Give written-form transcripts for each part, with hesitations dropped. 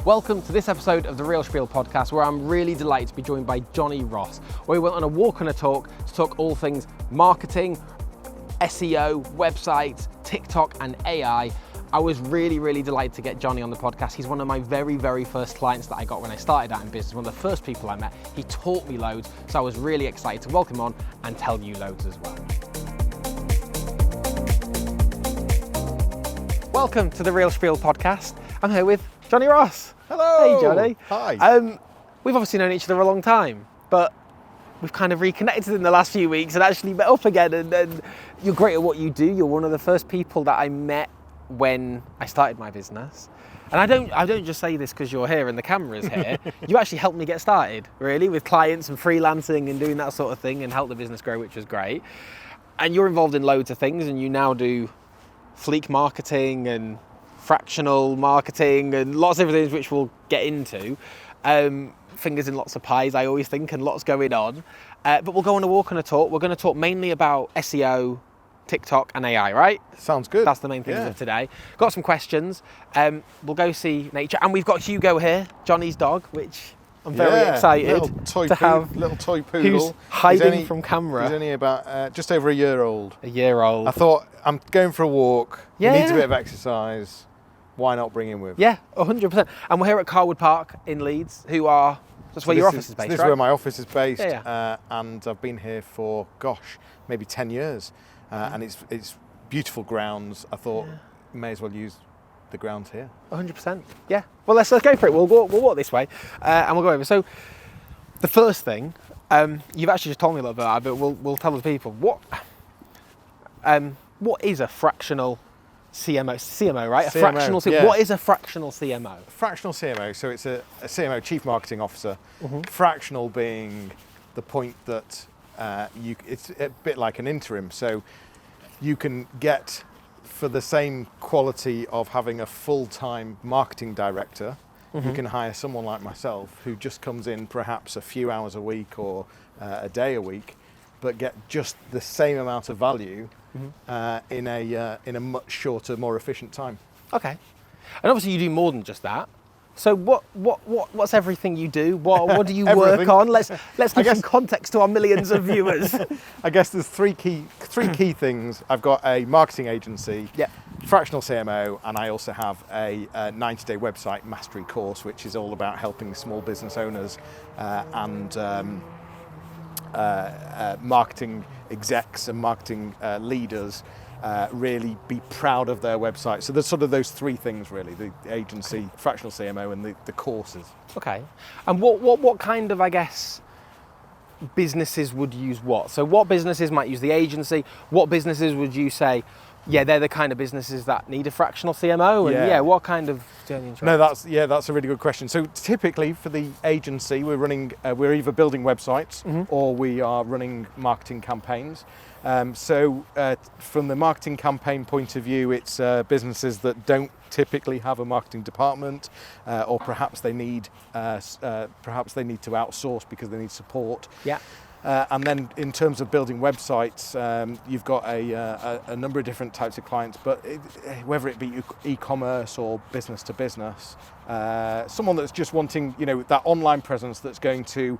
Welcome to this episode of the Reel Spiel Podcast, where I'm really delighted to be joined by Jonny Ross, where we went on a walk and a talk to talk all things marketing, SEO, websites, TikTok and AI. I was really delighted to get Jonny on the podcast. He's one of my very first clients that I got when I started out in business, one of the first people I met. He taught me loads, so I was really excited to welcome him on and tell you loads as well. Welcome to the Reel Spiel Podcast. I'm here with Jonny Ross. Hello. Hey, Jonny. Hi. We've obviously known each other a long time, but we've kind of reconnected in the last few weeks and actually met up again. And you're great at what you do. You're one of the first people that I met when I started my business. And I don't just say this because you're here and the camera's here. You actually helped me get started, really, with clients and freelancing and doing that sort of thing and help the business grow, which was great. And you're involved in loads of things, and you now do Fleek Marketing and Fractional Marketing and lots of things which we'll get into. Fingers in lots of pies, I always think, and lots going on. But we'll go on a walk and a talk. We're going to talk mainly about SEO, TikTok and AI, right? Sounds good. That's the main things of today. Got some questions. We'll go see nature. And we've got Hugo here, Jonny's dog, which I'm very excited to have. Little toy poodle. Who's hiding from camera. He's only about just over a year old. A year old. I thought, I'm going for a walk. Yeah. He needs a bit of exercise. Why not bring him with? Yeah, 100%. And we're here at Carrwood Park in Leeds, that's where your office is based, This right? is where my office is based. Yeah. And I've been here for, maybe 10 years. And it's beautiful grounds. I thought, may as well use the grounds here. 100%. Yeah. Well, let's go for it. We'll walk this way, and we'll go over. So, the first thing, you've actually just told me a little bit about it, but we'll tell the people what is a fractional CMO, right? CMO, A fractional CMO. yeah. What is a fractional CMO? Fractional CMO, so it's a CMO, Chief Marketing Officer. Fractional being the point that it's a bit like an interim. So you can get, for the same quality of having a full-time marketing director, you can hire someone like myself who just comes in perhaps a few hours a week or a day a week, but get just the same amount of value in a much shorter, more efficient time. Okay. And obviously you do more than just that. So what's everything you do? What do you work on? Let's give some context to our millions of viewers. I guess there's three key things. I've got a marketing agency, fractional CMO, and I also have a 90-day website mastery course, which is all about helping small business owners and marketing execs and marketing leaders really be proud of their website. So there's sort of those three things really: the agency, fractional CMO, and the courses. Okay. And what kind of, I guess, businesses would use what? So what businesses might use the agency? What businesses would you say, they're the kind of businesses that need a fractional CMO? And what kind of... No, that's a really good question. So typically for the agency, we're either building websites or we are running marketing campaigns. So from the marketing campaign point of view, it's businesses that don't typically have a marketing department, or perhaps they need to outsource because they need support. Yeah. And then in terms of building websites, you've got a number of different types of clients, but whether it be e-commerce or business to business, someone that's just wanting, that online presence that's going to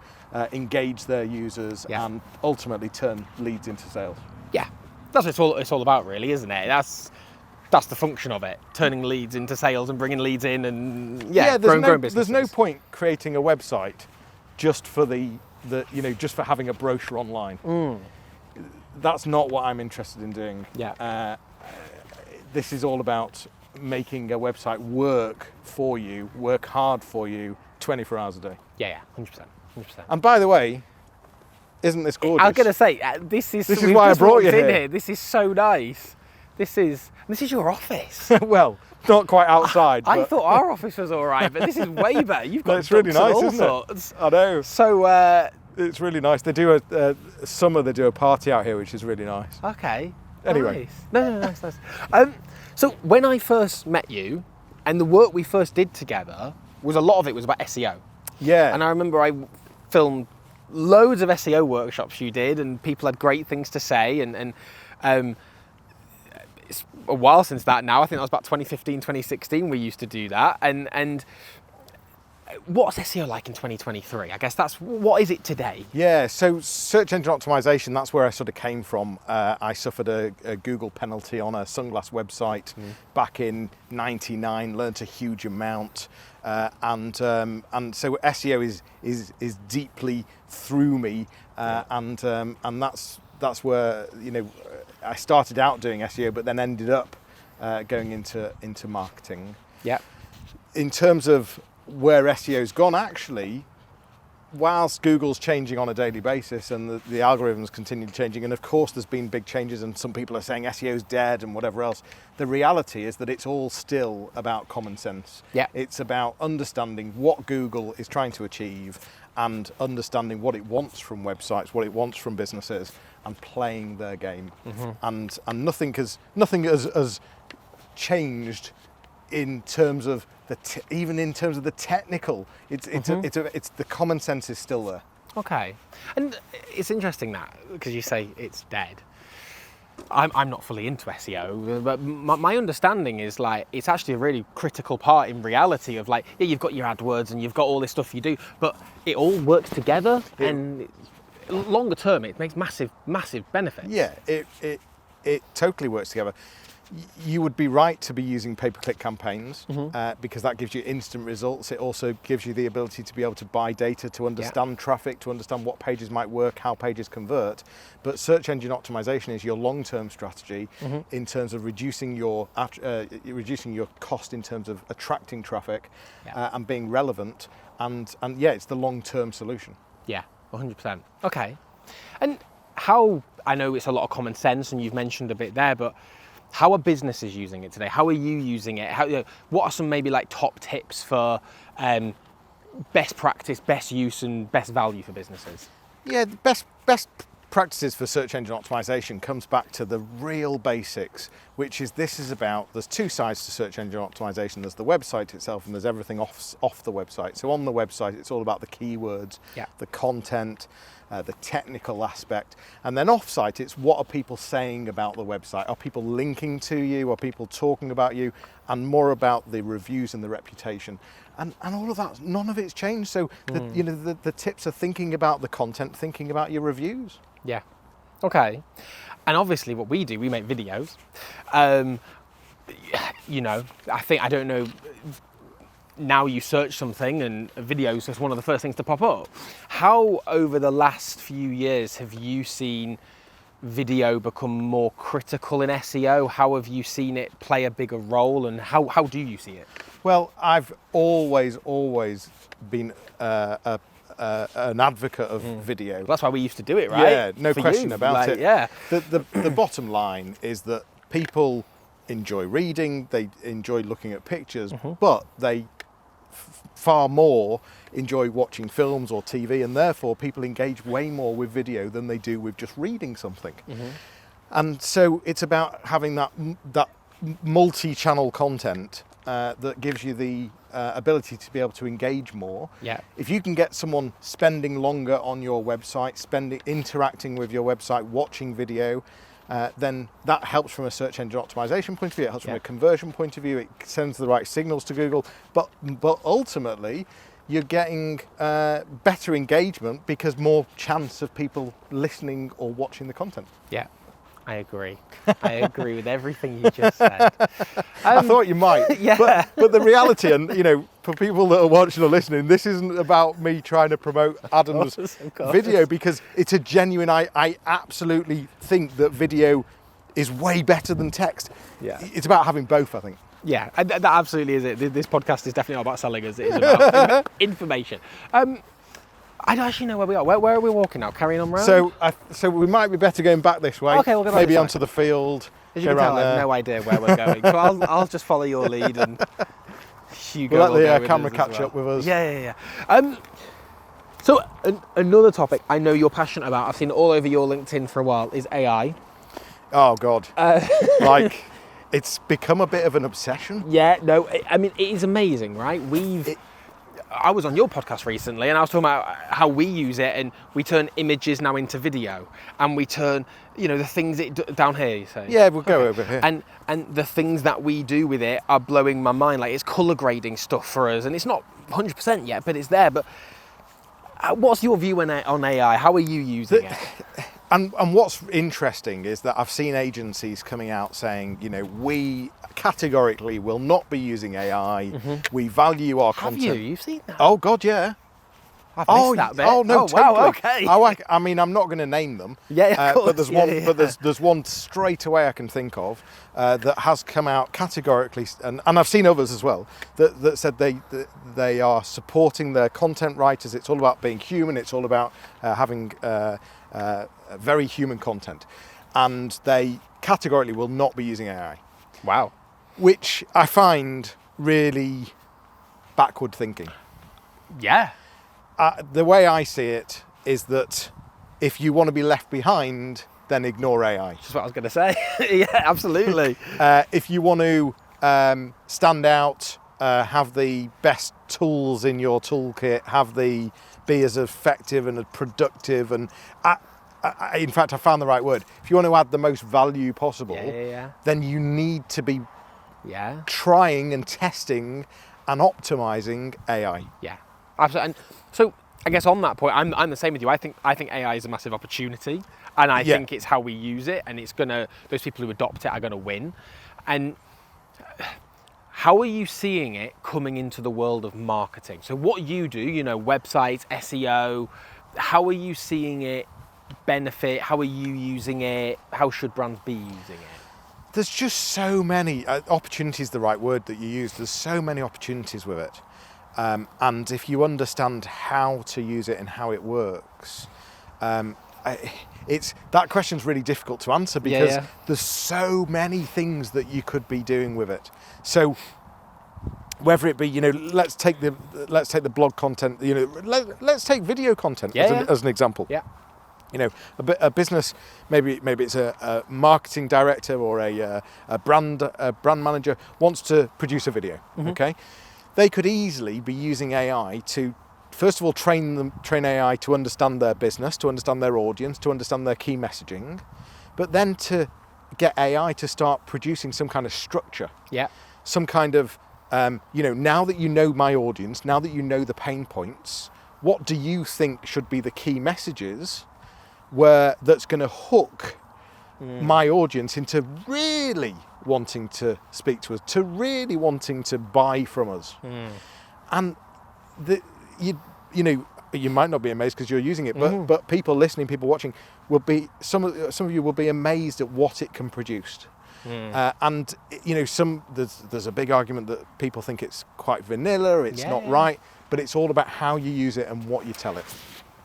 engage their users and ultimately turn leads into sales. Yeah, that's what it's all about, really, isn't it? That's the function of it, turning leads into sales and bringing leads in and growing businesses. There's no point creating a website just for just for having a brochure online. That's not what I'm interested in doing. Yeah. This is all about making a website work for you, work hard for you, 24 hours a day. Yeah, 100%. And by the way, isn't this gorgeous? I was going to say, this is why I brought you here. This is so nice. This is your office. Well, not quite outside. I thought our office was all right, but this is way better. You've got it's really nice, isn't sorts. It? I know. So it's really nice. They do they do a party out here, which is really nice. Okay. Anyway. Nice. No, nice. So when I first met you, and the work we first did together a lot of it was about SEO. Yeah. And I remember I filmed loads of SEO workshops you did, and people had great things to say, and it's a while since that now. I think that was about 2015, 2016 we used to do that, and what's SEO like in 2023? I guess what is it today? Yeah, so search engine optimization, that's where I sort of came from. I suffered a Google penalty on a sunglass website back in '99, learnt a huge amount, and so SEO is deeply through me, and that's where I started out doing SEO, but then ended up going into marketing. Yeah. In terms of where SEO's gone, actually, whilst Google's changing on a daily basis and the algorithms continue changing, and of course there's been big changes and some people are saying SEO's dead and whatever else, the reality is that it's all still about common sense. Yeah. It's about understanding what Google is trying to achieve and understanding what it wants from websites, what it wants from businesses, and playing their game. And nothing has changed in terms of even in terms of the technical. It's the common sense is still there. Okay, and it's interesting that because you say it's dead. I'm not fully into SEO, but my understanding is like it's actually a really critical part in reality of like, yeah, you've got your AdWords and you've got all this stuff you do, but it all works together and longer term it makes massive benefits. Yeah, it totally works together. You would be right to be using pay-per-click campaigns because that gives you instant results. It also gives you the ability to be able to buy data, to understand traffic, to understand what pages might work, how pages convert. But search engine optimization is your long-term strategy in terms of reducing your cost in terms of attracting traffic and being relevant. And yeah, it's the long-term solution. Yeah, 100%. Okay. And how, I know it's a lot of common sense and you've mentioned a bit there, but how are businesses using it today? How are you using it? What are some maybe like top tips for best practice, best use and best value for businesses? Yeah, the best practices for search engine optimization comes back to the real basics, which is there's two sides to search engine optimization. There's the website itself and there's everything off the website. So on the website, it's all about the keywords, the content, the technical aspect, and then off-site it's what are people saying about the website? Are people linking to you? Are people talking about you? And more about the reviews and the reputation, and all of that. None of it's changed. So the tips are thinking about the content, thinking about your reviews. Yeah. Okay. And obviously, what we do, we make videos. I don't know. Now you search something and a video is just one of the first things to pop up. How over the last few years have you seen video become more critical in SEO? How have you seen it play a bigger role and how do you see it? Well, I've always been an advocate of video. Well, that's why we used to do it, right? Yeah, no question about it. Yeah. The bottom line is that people enjoy reading, they enjoy looking at pictures, but they far more enjoy watching films or TV, and therefore people engage way more with video than they do with just reading something. And so it's about having that multi-channel content that gives you the ability to be able to engage more. Yeah. If you can get someone spending longer on your website, interacting with your website, watching video, then that helps from a search engine optimization point of view. It helps from a conversion point of view. It sends the right signals to Google. But ultimately, you're getting better engagement because more chance of people listening or watching the content. Yeah, I agree. I agree with everything you just said. I thought you might. Yeah. But the reality, and for people that are watching or listening, this isn't about me trying to promote Adam's of course. video, because it's a genuine, I absolutely think that video is way better than text. Yeah. It's about having both, I think. Yeah, that absolutely is it. This podcast is definitely not about selling us. It is about information. I don't actually know where we are. Where are we walking now? Carrying on round? So we might be better going back this way. Okay, we'll go back maybe this way. onto the field. As you can tell, I have no idea where we're going. So I'll just follow your lead and Hugo we'll will let go the with camera us catch as well. up with us. Yeah. So another topic I know you're passionate about, I've seen it all over your LinkedIn for a while, is AI. Oh, God. It's become a bit of an obsession. Yeah, no, I mean, it is amazing, right? I was on your podcast recently, and I was talking about how we use it, and we turn images now into video, and we turn, the things down here. You say? Yeah, we'll go over here. And the things that we do with it are blowing my mind. Like, it's color grading stuff for us, and it's not 100% yet, but it's there. But what's your view on AI? How are you using it? And what's interesting is that I've seen agencies coming out saying, we categorically will not be using AI. We value our content. Have you? You've seen that? Oh, God, yeah. I've missed that bit. Oh, no, totally. Wow, okay. I mean, I'm not going to name them. Yeah, of course. But there's one. But there's one straight away I can think of that has come out categorically, and I've seen others as well that said they are supporting their content writers. It's all about being human. It's all about having very human content, and they categorically will not be using AI. Wow. Which I find really backward thinking. Yeah. The way I see it is that if you want to be left behind, then ignore AI. That's what I was going to say. Yeah, absolutely. If you want to stand out, have the best tools in your toolkit, be as effective and as productive, and in fact, I found the right word. If you want to add the most value possible, then you need to be trying and testing and optimizing AI. Yeah, absolutely. And so I guess on that point, I'm the same with you. I think AI is a massive opportunity, and I think it's how we use it, and those people who adopt it are going to win. And how are you seeing it coming into the world of marketing? So what you do, websites, SEO, how are you seeing it benefit? How are you using it? How should brands be using it? There's just so many opportunities, the right word that you use. There's so many opportunities with it. And if you understand how to use it and how it works, that question's really difficult to answer because there's so many things that you could be doing with it. So whether it be, let's take the blog content, let's take video content as an example. Yeah. A business, maybe it's a marketing director or a brand manager wants to produce a video. Okay, they could easily be using AI to, first of all, train AI to understand their business, to understand their audience, to understand their key messaging, but then to get AI to start producing some kind of structure. Yeah. Some kind of, now that you know my audience, now that you know the pain points, what do you think should be the key messages that's going to hook my audience into really wanting to speak to us, to really wanting to buy from us. And you might not be amazed because you're using it, but people listening, people watching will be, some of you will be amazed at what it can produce. And there's a big argument that people think it's quite vanilla, it's not right, but it's all about how you use it and what you tell it.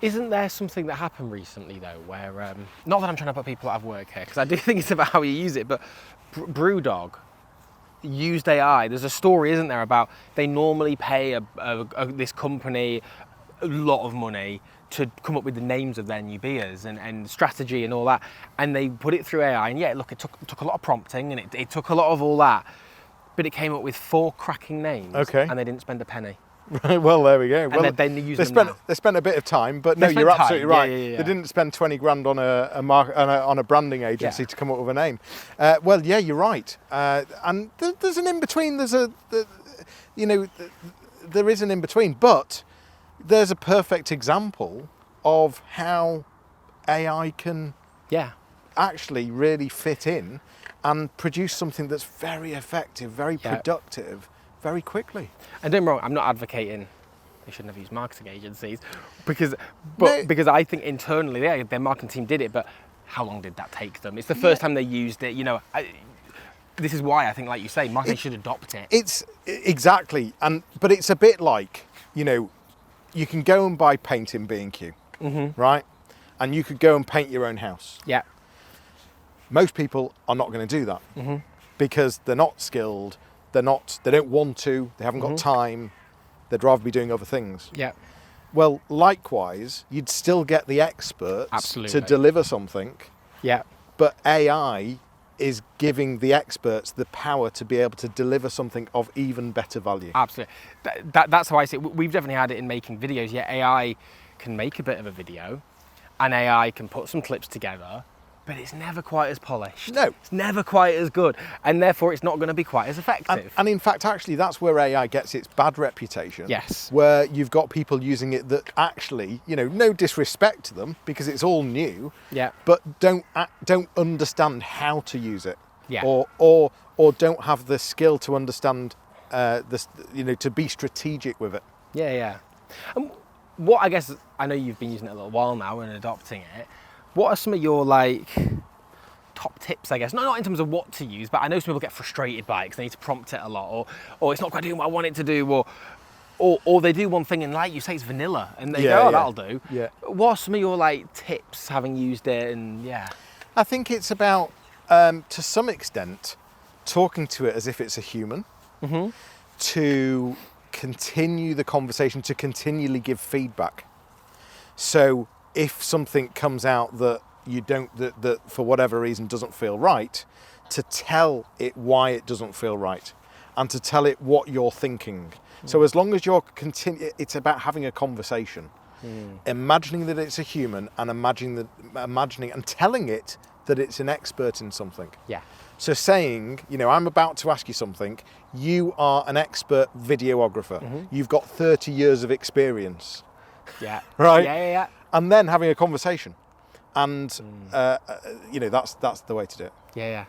Isn't there something that happened recently though, where not that I'm trying to put people out of work here, because I do think it's about how you use it, but Brewdog used AI. There's a story, isn't there, about they normally pay this company a lot of money to come up with the names of their new beers and strategy and all that, and they put it through AI, and look, it took a lot of prompting, and it took a lot of all that, but it came up with 4 cracking names, and they didn't spend a penny. Right, well, there we go. And they spent a bit of time, but no, you're absolutely right. Yeah. They didn't spend 20 grand on a branding agency to come up with a name. You're right. And there's an in between. There is an in between, but there's a perfect example of how AI can actually really fit in and produce something that's very effective, very productive, very quickly. And don't get me wrong, I'm not advocating they shouldn't have used marketing agencies because I think internally their marketing team did it, but how long did that take them? It's the first time they used it. This is why I think, like you say, marketing should adopt it. It's exactly, but it's a bit like, you can go and buy paint in B&Q, right? And you could go and paint your own house. Yeah. Most people are not going to do that because they're not skilled. They don't want to, they haven't got time, they'd rather be doing other things. Yeah. Well, likewise, you'd still get the experts to deliver something. Yeah. But AI is giving the experts the power to be able to deliver something of even better value. Absolutely. That's how I see it. We've definitely had it in making videos. Yeah, AI can make a bit of a video and AI can put some clips together, but it's never quite as polished. No. It's never quite as good, and therefore it's not going to be quite as effective. And in fact, actually, that's where AI gets its bad reputation. Yes. Where you've got people using it that actually, no disrespect to them because it's all new, Yeah. but don't understand how to use it. Yeah. Or don't have the skill to understand this, to be strategic with it. Yeah. And what, I guess, I know you've been using it a little while now and adopting it. What are some of your top tips, I guess? Not in terms of what to use, but I know some people get frustrated by it because they need to prompt it a lot, or it's not quite doing what I want it to do, or they do one thing and like you say it's vanilla and they go, that'll do. Yeah. What are some of your tips having used it and I think it's about, to some extent, talking to it as if it's a human, to continue the conversation, to continually give feedback. So if something comes out that that for whatever reason doesn't feel right, to tell it why it doesn't feel right and to tell it what you're thinking. So as long as you're it's about having a conversation, imagining that it's a human and imagining and telling it that it's an expert in something. Yeah. So saying, I'm about to ask you something, you are an expert videographer. You've got 30 years of experience. Yeah. Right? Yeah. And then having a conversation. And, that's the way to do it. Yeah.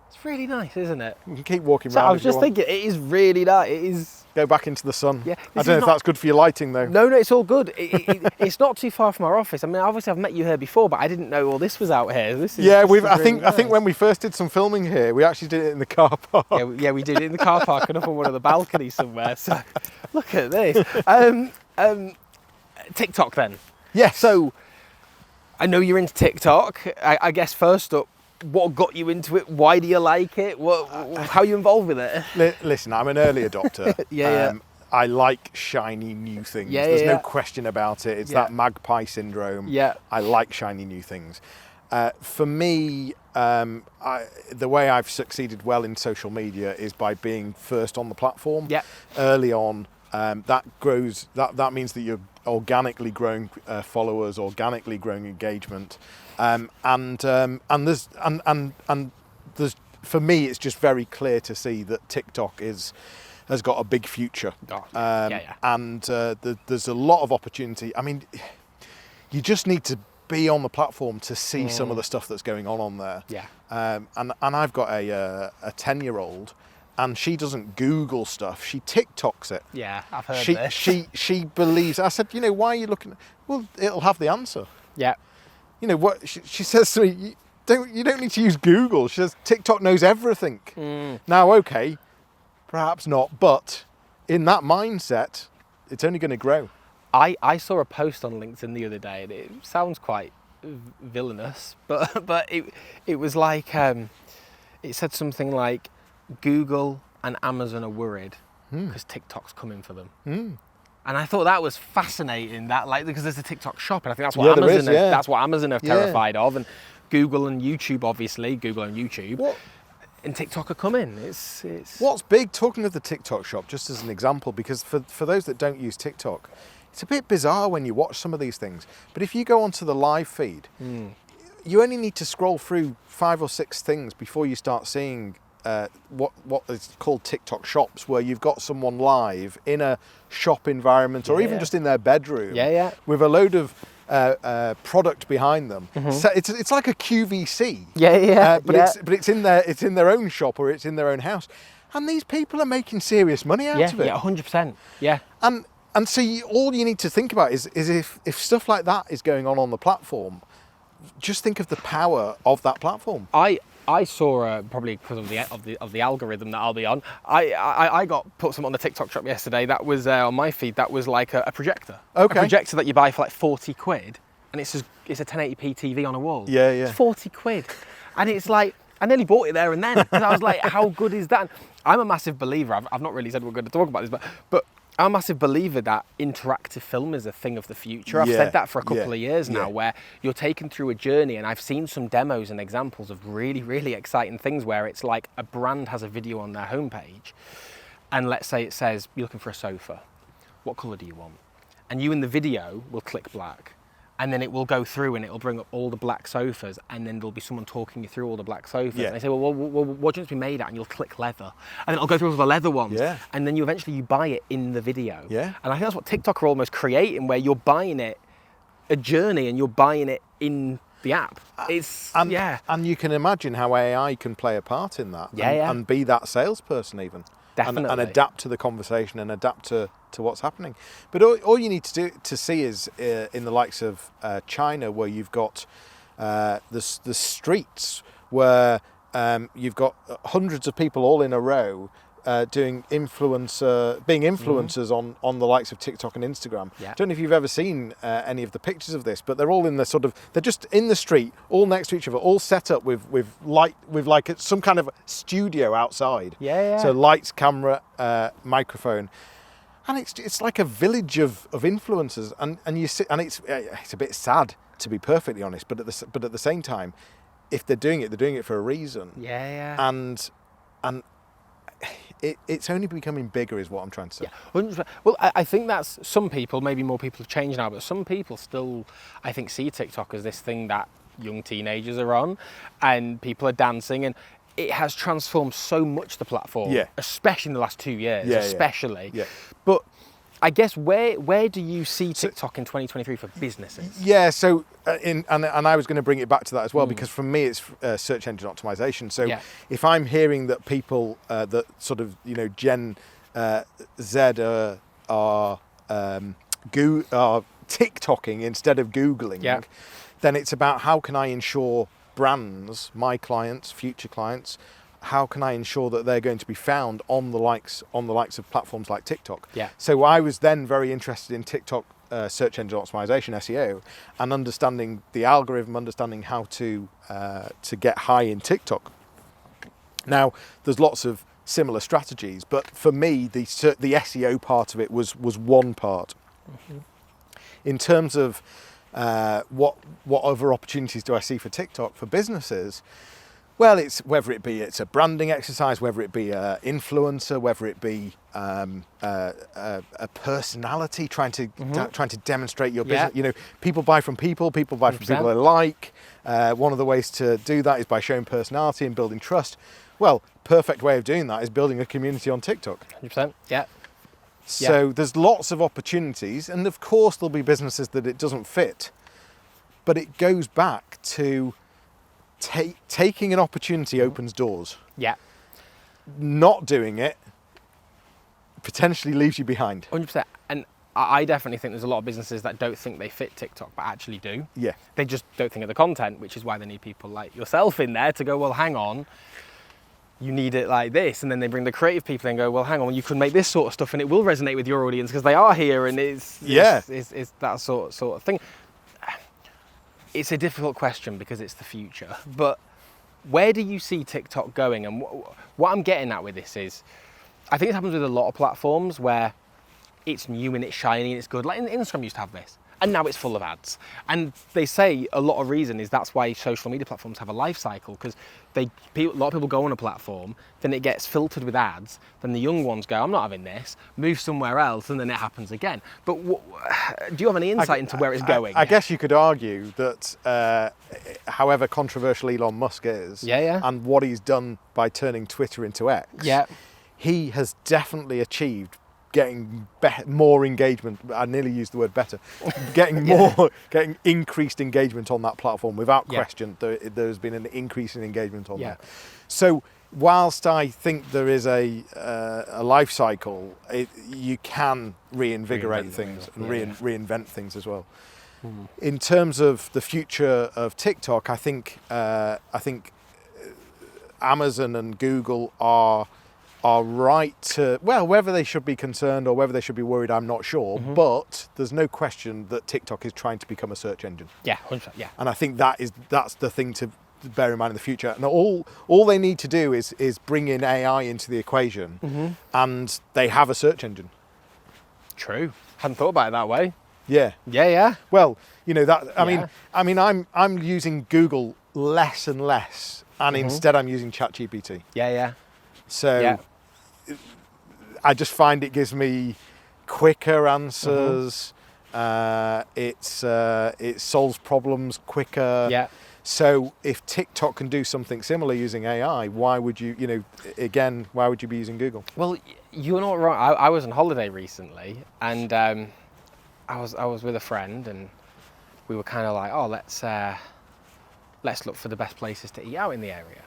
It's really nice, isn't it? You can keep walking So around. I was just thinking, it is really nice. It is. Go back into the sun. Yeah. I don't know if that's good for your lighting, though. No, it's all good. It's not too far from our office. I mean, obviously I've met you here before, but I didn't know all this was out here. I think when we first did some filming here, we actually did it in the car park. Yeah, we did it in the car park and up on one of the balconies somewhere. So look at this. TikTok then. Yes. So I know you're into TikTok. I guess first up, what got you into it? Why do you like it? How are you involved with it? Listen, I'm an early adopter. Yeah. I like shiny new things. There's no question about it. It's that magpie syndrome. Yeah. I like shiny new things. For me, the way I've succeeded well in social media is by being first on the platform. Yeah. Early on. That means that you're organically growing followers, organically growing engagement, and there's for me it's just very clear to see that TikTok has got a big future. And there's a lot of opportunity. I mean, you just need to be on the platform to see some of the stuff that's going on there. Yeah. And I've got a 10-year-old. And she doesn't Google stuff, she TikToks it. Yeah, I've heard this. She believes, I said, why are you looking? Well, it'll have the answer. Yeah. What she says to me, you don't need to use Google. She says, TikTok knows everything. Now, okay, perhaps not, but in that mindset, it's only going to grow. I saw a post on LinkedIn the other day, and it sounds quite villainous, but it was like, it said something like, Google and Amazon are worried because TikTok's coming for them. And I thought that was fascinating, because there's a TikTok shop, and I think that's what that's what Amazon are terrified of, and Google and YouTube, obviously, and TikTok are coming. It's what's big, talking of the TikTok shop, just as an example, because for those that don't use TikTok, it's a bit bizarre when you watch some of these things. But if you go onto the live feed, you only need to scroll through 5 or 6 things before you start seeing what is called TikTok shops, where you've got someone live in a shop environment or even just in their bedroom with a load of product behind them. So it's like a QVC. But it's in their own shop or it's in their own house. And these people are making serious money out of it. Yeah, 100%. Yeah. And so all you need to think about is if stuff like that is going on the platform, just think of the power of that platform. I saw probably because of the algorithm that I'll be on. I got put something on the TikTok shop yesterday that was on my feed. That was like a projector. Okay. A projector that you buy for like 40 quid, and it's a 1080p TV on a wall. Yeah. It's 40 quid, and it's like I nearly bought it there and then because I was like, how good is that? I'm a massive believer. I've not really said we're going to talk about this, but I'm a massive believer that interactive film is a thing of the future. I've said that for a couple of years now, where you're taken through a journey, and I've seen some demos and examples of really, really exciting things where it's like a brand has a video on their homepage, and let's say it says, you're looking for a sofa. What colour do you want? And you in the video will click black. And then it will go through and it will bring up all the black sofas, and then there'll be someone talking you through all the black sofas. And they say, well, what do you want to be made at? And you'll click leather. And then it'll go through all the leather ones. Yeah. And then you eventually buy it in the video. Yeah. And I think that's what TikTok are almost creating, where you're buying it, a journey, and you're buying it in the app. And you can imagine how AI can play a part in that. And be that salesperson even. Definitely. And adapt to the conversation and adapt to what's happening. But all you need to see is in the likes of China, where you've got the streets where you've got hundreds of people all in a row being influencers on the likes of TikTok and Instagram. I don't know if you've ever seen any of the pictures of this, but they're all in they're just in the street, all next to each other, all set up with like some kind of studio outside. So lights, camera, microphone. And it's like a village of influencers, and you sit, and it's a bit sad, to be perfectly honest. But at the same time, if they're doing it for a reason. And it's only becoming bigger, is what I'm trying to say. 100%. Well, I think that's, some people, maybe more people have changed now, but some people still, I think, see TikTok as this thing that young teenagers are on, and people are dancing, and it has transformed so much, the platform, especially in the last 2 years, especially. But I guess where do you see TikTok in 2023 for businesses? So and I was going to bring it back to that as well, because for me it's search engine optimization. So if I'm hearing that people that sort of Gen Z are TikToking instead of Googling, then it's about how can I ensure brands, my clients, future clients, how can I ensure that they're going to be found on the likes of platforms like TikTok? So I was then very interested in TikTok search engine optimization, SEO, and understanding the algorithm, understanding how to get high in TikTok. Now, there's lots of similar strategies, but for me, the SEO part of it was one part. In terms of what other opportunities do I see for TikTok for businesses? Well, it's whether it be a branding exercise, whether it be an influencer, whether it be a personality trying to demonstrate your business. People buy from people buy from 100%. People they like. One of the ways to do that is by showing personality and building trust. Well, perfect way of doing that is building a community on TikTok. 100%. So there's lots of opportunities, and of course there'll be businesses that it doesn't fit, but it goes back to taking an opportunity opens doors. Not doing it potentially leaves you behind. 100%. And I definitely think there's a lot of businesses that don't think they fit TikTok, but actually do. They just don't think of the content, which is why they need people like yourself in there to go, well, hang on, you need it like this. And then they bring the creative people and go, well, hang on, you can make this sort of stuff and it will resonate with your audience because they are here, and it's that sort of thing. It's a difficult question because it's the future, but where do you see TikTok going? And what I'm getting at with this is, I think it happens with a lot of platforms where it's new and it's shiny and it's good. Like Instagram used to have this, and now it's full of ads. And they say a lot of reason is that's why social media platforms have a life cycle, because a lot of people go on a platform, then it gets filtered with ads, then the young ones go, I'm not having this, move somewhere else, and then it happens again. But do you have any insight into where it's going? I guess you could argue that however controversial Elon Musk is, and what he's done by turning Twitter into X, he has definitely achieved getting more engagement. I nearly used the word better. Getting increased engagement on that platform without question. There's been an increase in engagement on that. So whilst I think there is a life cycle, you can reinvigorate things and reinvent things as well. In terms of the future of TikTok, I think Amazon and Google are right to, well, whether they should be concerned or whether they should be worried, I'm not sure. But there's no question that TikTok is trying to become a search engine. 100%. And I think that's the thing to bear in mind in the future. And all they need to do is bring in AI into the equation, and they have a search engine. True. Hadn't thought about it that way. Yeah. Yeah. Well, that. Yeah. I mean, I'm using Google less and less, and instead I'm using ChatGPT. Yeah. So I just find it gives me quicker answers. It solves problems quicker. Yeah. So if TikTok can do something similar using AI, why would you be using Google? Well, you're not wrong. I was on holiday recently, and I was with a friend, and we were kind of like, oh, let's look for the best places to eat out in the area.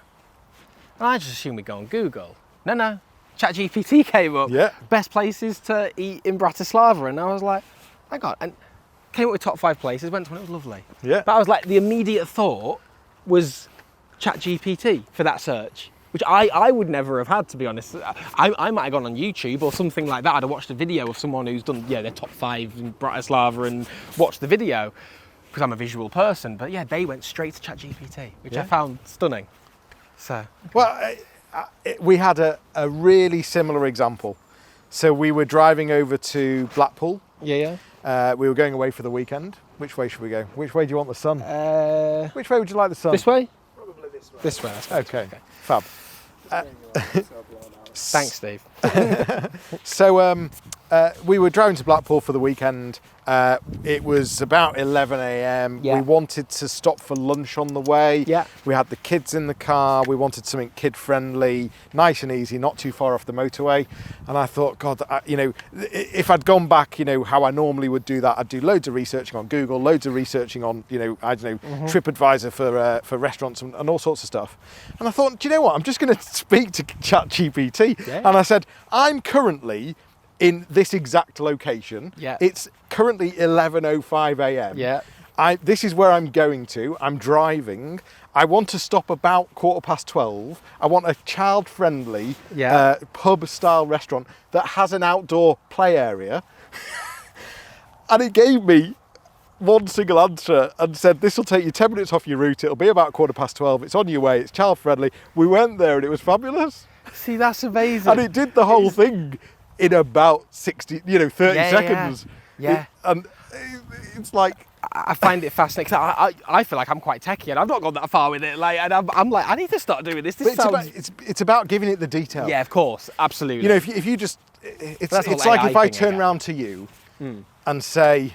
And I just assumed we'd go on Google. No. ChatGPT came up. Yeah. Best places to eat in Bratislava, and I was like, my God. And came up with top 5 places, went to one, it was lovely. Yeah. But I was like, the immediate thought was ChatGPT for that search, which I would never have had, to be honest. I might have gone on YouTube or something like that. I'd have watched a video of someone who's done their top 5 in Bratislava and watched the video, because I'm a visual person. But yeah, they went straight to ChatGPT, which I found stunning. So. Well, we had a really similar example. So we were driving over to Blackpool. Yeah. We were going away for the weekend. Which way should we go? Which way do you want the sun? Which way would you like the sun? This way? Probably this way. This way. That's fine. Okay. Fab. Thanks, Steve. So we were driving to Blackpool for the weekend. It was about 11 a.m. Yeah. We wanted to stop for lunch on the way. Yeah. We had the kids in the car. We wanted something kid-friendly, nice and easy, not too far off the motorway. And I thought, God, if I'd gone back, how I normally would do that, I'd do loads of researching on Google, loads of researching on, TripAdvisor for restaurants and all sorts of stuff. And I thought, do you know what? I'm just going to speak to ChatGPT. Yeah. And I said, I'm currently in this exact location. Yeah. It's currently 11:05 a.m. Yeah. This is where I'm going to. I'm driving. I want to stop about 12:15. I want a child-friendly pub-style restaurant that has an outdoor play area. And it gave me one single answer and said, this will take you 10 minutes off your route. It'll be about 12:15. It's on your way. It's child-friendly. We went there and it was fabulous. See, that's amazing. And it did the whole thing in about 30 seconds. Yeah. And it's like, I find it fascinating. I feel like I'm quite techie, and I've not gone that far with it. And I'm like, I need to start doing this. it's about giving it the detail. Yeah, of course, absolutely. If you just, it's like if I turn around to you and say,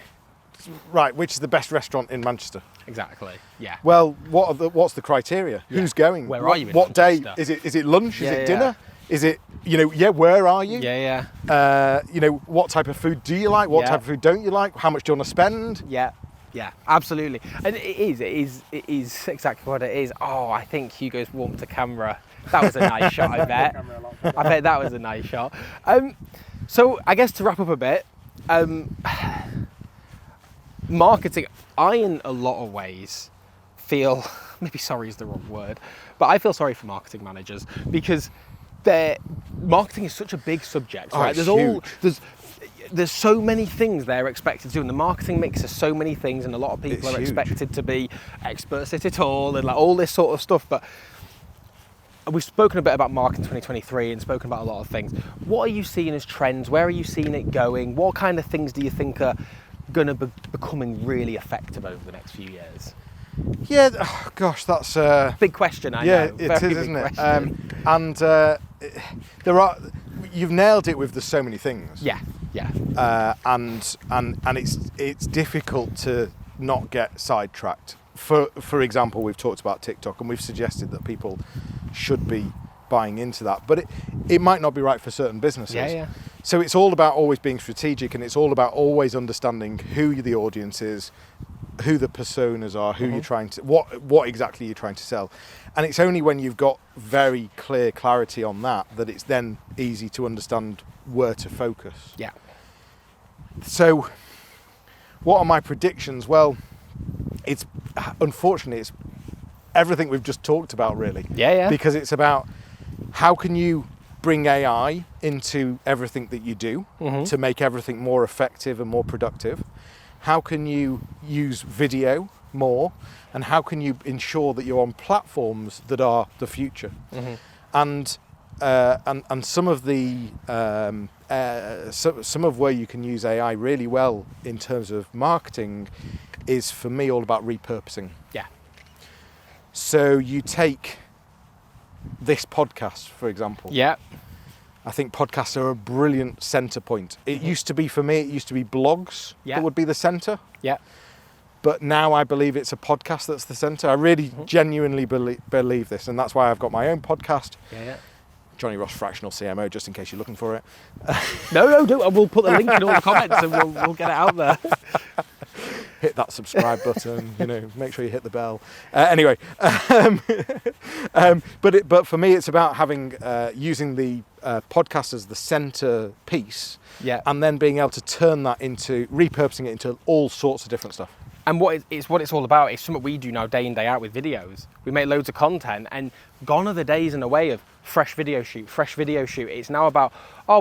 right, which is the best restaurant in Manchester? Exactly. Yeah. Well, what's the criteria? Yeah. Who's going? Where are you? What day? Is it lunch? Is it dinner? Is it, where are you? Yeah. What type of food do you like? What type of food don't you like? How much do you want to spend? Yeah, absolutely. And it is exactly what it is. Oh, I think Hugo's warmed the camera. That was a nice shot, I bet. I bet that was a nice shot. So I guess to wrap up a bit, marketing, I in a lot of ways feel, maybe sorry is the wrong word, but I feel sorry for marketing managers, because marketing is such a big subject, right? There's so many things they're expected to do, and the marketing mix has so many things, and a lot of people are expected to be experts at it all, and like all this sort of stuff. But we've spoken a bit about marketing 2023 and spoken about a lot of things. What are you seeing as trends? Where are you seeing it going? What kind of things do you think are going to be becoming really effective over the next few years? Yeah, gosh, that's a big question. I know. Yeah, it is, isn't it? You've nailed it with there's so many things. Yeah. And it's difficult to not get sidetracked. For example, we've talked about TikTok, and we've suggested that people should be buying into that, but it might not be right for certain businesses. Yeah. So it's all about always being strategic, and it's all about always understanding who the audience is, who the personas are, who you're trying to, what exactly you're trying to sell. And it's only when you've got very clear clarity on that it's then easy to understand where to focus. Yeah. So what are my predictions? Well, unfortunately it's everything we've just talked about, really. Yeah. Because it's about how can you bring AI into everything that you do to make everything more effective and more productive? How can you use video more? And how can you ensure that you're on platforms that are the future? And and some of the some of where you can use AI really well in terms of marketing is, for me, all about repurposing. Yeah. So you take this podcast, for example. Yeah. I think podcasts are a brilliant centre point. It used to be, for me, blogs that would be the centre. Yeah. But now I believe it's a podcast that's the centre. I really genuinely believe this, and that's why I've got my own podcast. Yeah. Jonny Ross, Fractional CMO, just in case you're looking for it. No, don't. We'll put the link in all the comments and we'll get it out there. Hit that subscribe button, make sure you hit the bell. Anyway, but for me, it's about having using the podcast as the centre piece, and then being able to turn that into, repurposing it into all sorts of different stuff. And what it's all about. It's something we do now day in, day out with videos. We make loads of content, and gone are the days in a way of fresh video shoot. It's now about,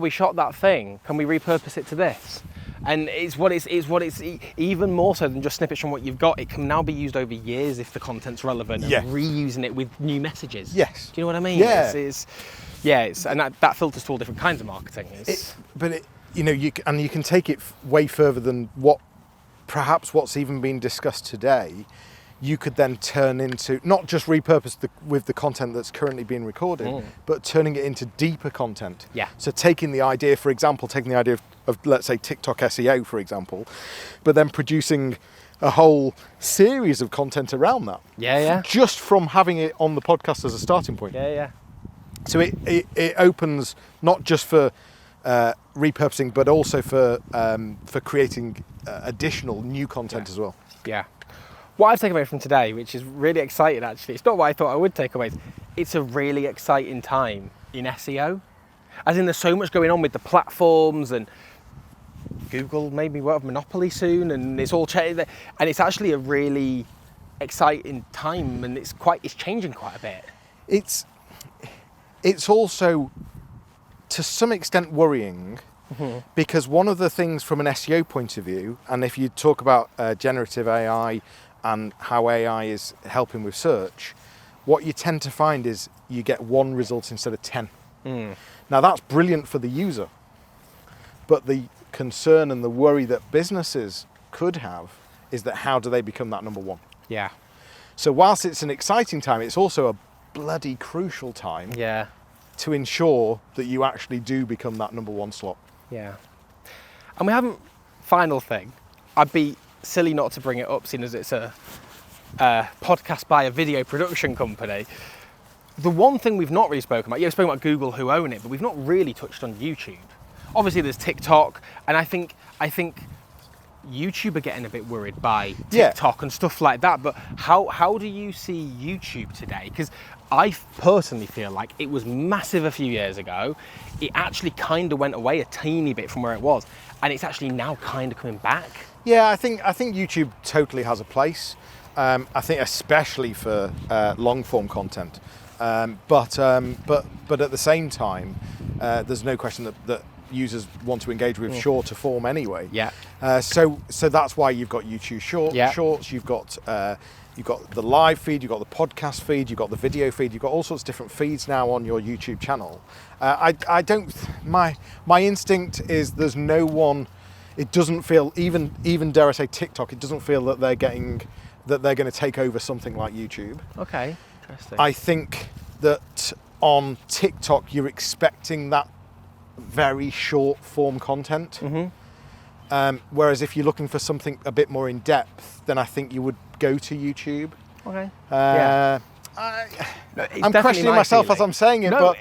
we shot that thing. Can we repurpose it to this? And it's even more so than just snippets from what you've got. It can now be used over years if the content's relevant, and reusing it with new messages. Yes. Do you know what I mean? Yeah. And that filters to all different kinds of marketing. You can take it way further than what's even been discussed today. You could then turn into, not just repurpose with the content that's currently being recorded, but turning it into deeper content. Yeah. So taking the idea of let's say TikTok SEO, for example, but then producing a whole series of content around that. Yeah. Just from having it on the podcast as a starting point. Yeah. So it opens not just for repurposing, but also for creating additional new content as well. Yeah. What I've taken away from today, which is really exciting actually, it's not what I thought I would take away, it's a really exciting time in SEO. As in, there's so much going on with the platforms, and Google maybe will have monopoly soon, and it's all changing, and it's actually a really exciting time, and it's changing quite a bit. It's also to some extent worrying, because one of the things from an SEO point of view, and if you talk about generative AI and how AI is helping with search, what you tend to find is you get one result instead of 10. Now that's brilliant for the user, but the concern and the worry that businesses could have is that how do they become that number one? Yeah. So whilst it's an exciting time, it's also a bloody crucial time to ensure that you actually do become that number one slot. Yeah. And we haven't, final thing, I'd be silly not to bring it up, seeing as it's a podcast by a video production company. The one thing we've not really spoken about, we've spoken about Google who own it, but we've not really touched on YouTube. Obviously there's TikTok, and I think YouTube are getting a bit worried by TikTok and stuff like that, but how do you see YouTube today? Because I personally feel like it was massive a few years ago. It actually kind of went away a tiny bit from where it was, and it's actually now kind of coming back. Yeah, I think YouTube totally has a place. I think especially for long form content, but at the same time, there's no question that users want to engage with shorter form anyway. Yeah. So that's why you've got YouTube Shorts. You've got the live feed. You've got the podcast feed. You've got the video feed. You've got all sorts of different feeds now on your YouTube channel. My instinct is there's no one. It doesn't feel, even dare I say TikTok, it doesn't feel that they're going to take over something like YouTube. Okay, interesting. I think that on TikTok you're expecting that very short form content. Whereas if you're looking for something a bit more in depth, then I think you would go to YouTube. Okay. I'm questioning myself as I'm saying it, but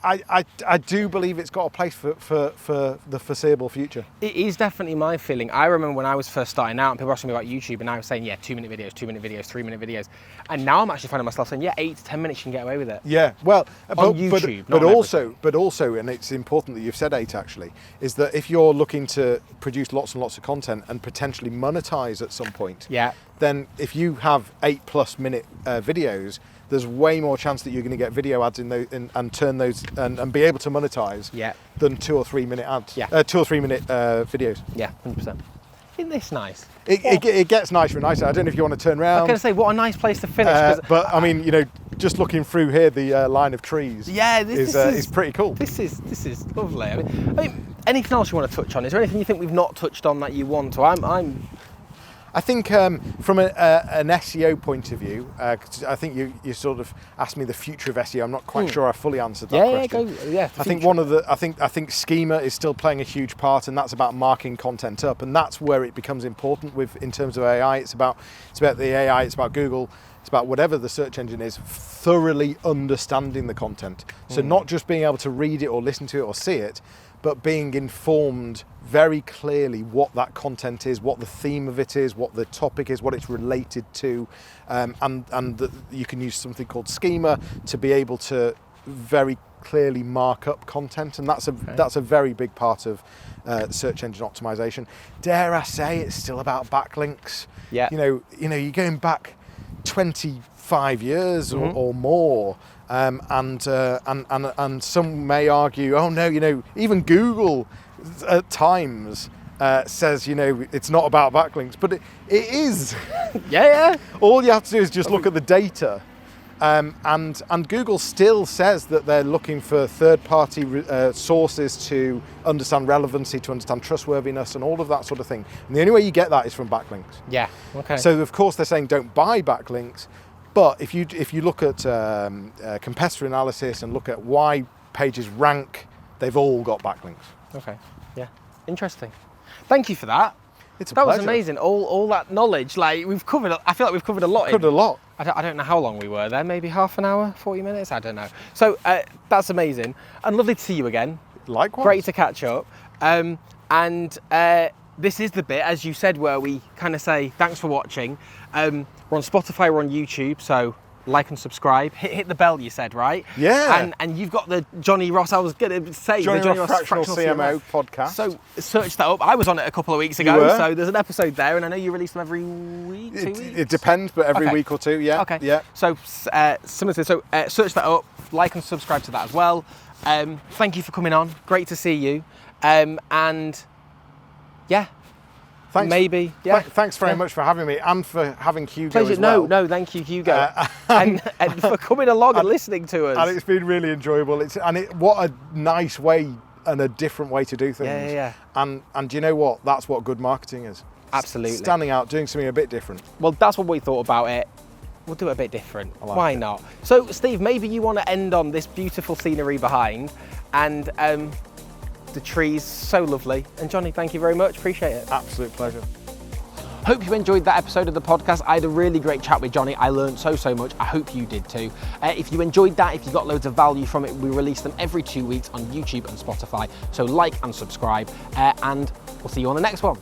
I do believe it's got a place for the foreseeable future. It is definitely my feeling. I remember when I was first starting out and people were asking me about YouTube, and I was saying, 2-minute videos, 2-minute videos, 3-minute videos. And now I'm actually finding myself saying, 8 to 10 minutes you can get away with it. Yeah, well, on YouTube, but also, and it's important that you've said 8 actually, is that if you're looking to produce lots and lots of content and potentially monetize at some point, then if you have 8+ minute videos, there's way more chance that you're going to get video ads in those and turn those and be able to monetize than 2 or 3 minute ads. 2 or 3 minute videos. Yeah, 100%. Isn't this nice? It gets nicer and nicer. I don't know if you want to turn around. I was going to say, what a nice place to finish. But I mean, just looking through here, the line of trees. Yeah, this is pretty cool. This is lovely. I mean, anything else you want to touch on? Is there anything you think we've not touched on that you want to? I think from an SEO point of view, 'cause I think you sort of asked me the future of SEO. I'm not quite sure I fully answered that question. I think I think schema is still playing a huge part, and that's about marking content up, and that's where it becomes important in terms of AI. It's about the AI. It's about Google. It's about whatever the search engine is, thoroughly understanding the content. So not just being able to read it or listen to it or see it, but being informed very clearly what that content is, what the theme of it is, what the topic is, what it's related to, you can use something called schema to be able to very clearly mark up content, and that's a very big part of search engine optimization. Dare I say, it's still about backlinks. Yeah. You know, you're going back 25 years or more. And some may argue, oh no, even Google at times says, it's not about backlinks, but it is. Yeah. All you have to do is just look at the data, and Google still says that they're looking for third-party sources to understand relevancy, to understand trustworthiness, and all of that sort of thing. And the only way you get that is from backlinks. Yeah. Okay. So of course they're saying don't buy backlinks. But if you look at competitor analysis and look at why pages rank, they've all got backlinks. Okay, yeah, interesting. Thank you for that. It's a that pleasure. was amazing. All that knowledge, we've covered. I feel like we've covered a lot. Covered a lot. I don't know how long we were there. Maybe half an hour, 40 minutes. I don't know. So that's amazing and lovely to see you again. Likewise. Great to catch up. This is the bit, as you said, where we kind of say thanks for watching. We're on Spotify, we're on YouTube, so like and subscribe. Hit the bell, you said, right? Yeah. And you've got the Jonny Ross, I was going to say, Jonny the Jonny Ross Ross Fractional CMO podcast. So search that up. I was on it a couple of weeks ago, so there's an episode there, and I know you release them every week, 2 weeks? It depends, but every week or two, yeah. Okay. Yeah. So similar to search that up, like and subscribe to that as well. Thank you for coming on. Great to see you. And yeah. Thanks. Maybe. Yeah. Thanks very much for having me and for having Hugo Pleasure. as well. No, thank you, Hugo, and for coming along and listening to us. And it's been really enjoyable. What a nice way and a different way to do things. Yeah. And you know what? That's what good marketing is. Absolutely. Standing out, doing something a bit different. Well, that's what we thought about it. We'll do it a bit different. Why not? So, Steve, maybe you want to end on this beautiful scenery behind, and the trees, so lovely. And Jonny, thank you very much. Appreciate it. Absolute pleasure. Hope you enjoyed that episode of the podcast. I had a really great chat with Jonny. I learned so much. I hope you did too. If you enjoyed that, if you got loads of value from it, we release them every 2 weeks on YouTube and Spotify. So like and subscribe, and we'll see you on the next one.